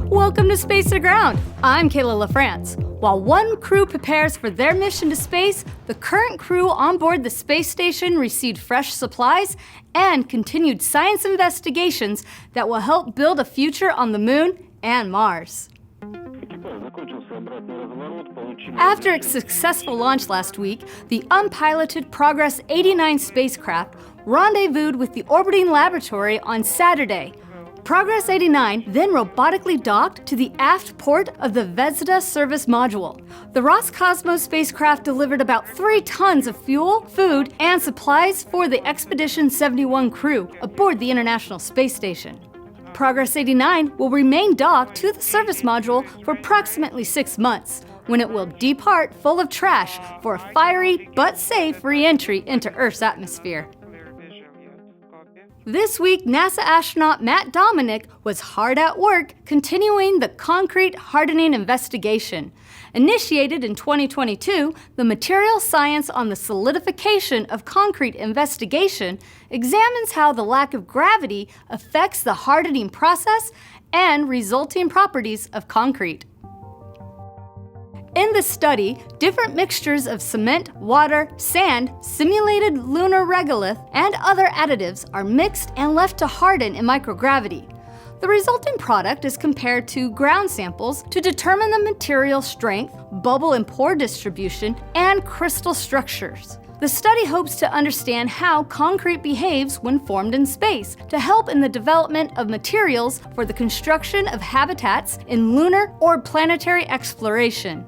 Welcome to Space to Ground. I'm Kayla LaFrance. While one crew prepares for their mission to space, the current crew on board the space station received fresh supplies and continued science investigations that will help build a future on the Moon and Mars. After its successful launch last week, the unpiloted Progress 89 spacecraft rendezvoused with the orbiting laboratory on Saturday. Progress 89 then robotically docked to the aft port of the Zvezda service module. The Roscosmos spacecraft delivered about 3 tons of fuel, food, and supplies for the Expedition 71 crew aboard the International Space Station. Progress 89 will remain docked to the service module for approximately 6 months, when it will depart full of trash for a fiery but safe re-entry into Earth's atmosphere. This week, NASA astronaut Matt Dominic was hard at work continuing the concrete hardening investigation. Initiated in 2022, the Material Science on the Solidification of Concrete investigation examines how the lack of gravity affects the hardening process and resulting properties of concrete. In the study, different mixtures of cement, water, sand, simulated lunar regolith, and other additives are mixed and left to harden in microgravity. The resulting product is compared to ground samples to determine the material strength, bubble and pore distribution, and crystal structures. The study hopes to understand how concrete behaves when formed in space to help in the development of materials for the construction of habitats in lunar or planetary exploration.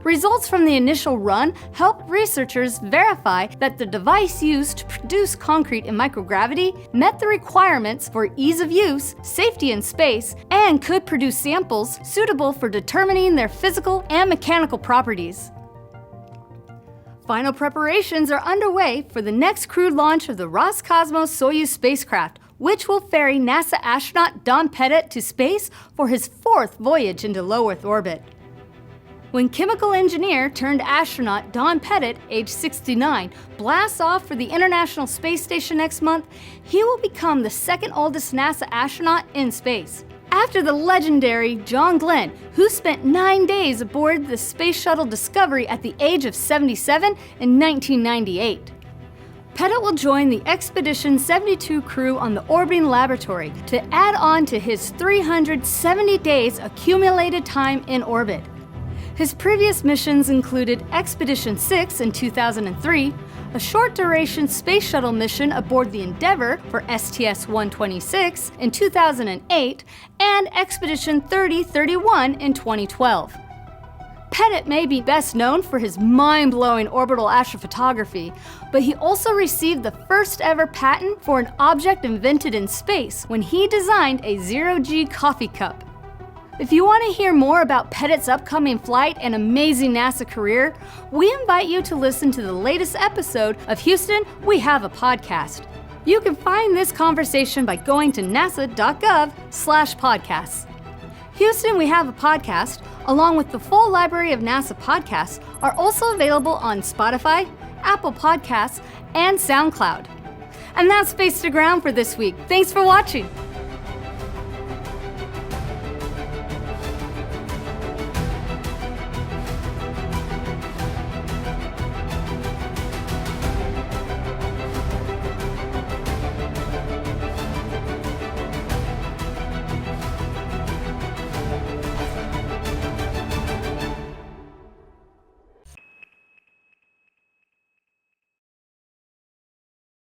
Results from the initial run helped researchers verify that the device used to produce concrete in microgravity met the requirements for ease of use, safety in space, and could produce samples suitable for determining their physical and mechanical properties. Final preparations are underway for the next crewed launch of the Roscosmos Soyuz spacecraft, which will ferry NASA astronaut Don Pettit to space for his 4th voyage into low Earth orbit. When chemical engineer turned astronaut Don Pettit, age 69, blasts off for the International Space Station next month, he will become the 2nd oldest NASA astronaut in space, after the legendary John Glenn, who spent 9 days aboard the Space Shuttle Discovery at the age of 77 in 1998. Pettit will join the Expedition 72 crew on the orbiting laboratory to add on to his 370 days accumulated time in orbit. His previous missions included Expedition 6 in 2003, a short-duration space shuttle mission aboard the Endeavour for STS-126 in 2008, and Expedition 3031 in 2012. Pettit may be best known for his mind-blowing orbital astrophotography, but he also received the first ever patent for an object invented in space when he designed a zero-G coffee cup. If you want to hear more about Pettit's upcoming flight and amazing NASA career, we invite you to listen to the latest episode of Houston, We Have a Podcast. You can find this conversation by going to nasa.gov/podcasts. Houston, We Have a Podcast, along with the full library of NASA podcasts, are also available on Spotify, Apple Podcasts, and SoundCloud. And that's Space to Ground for this week. Thanks for watching.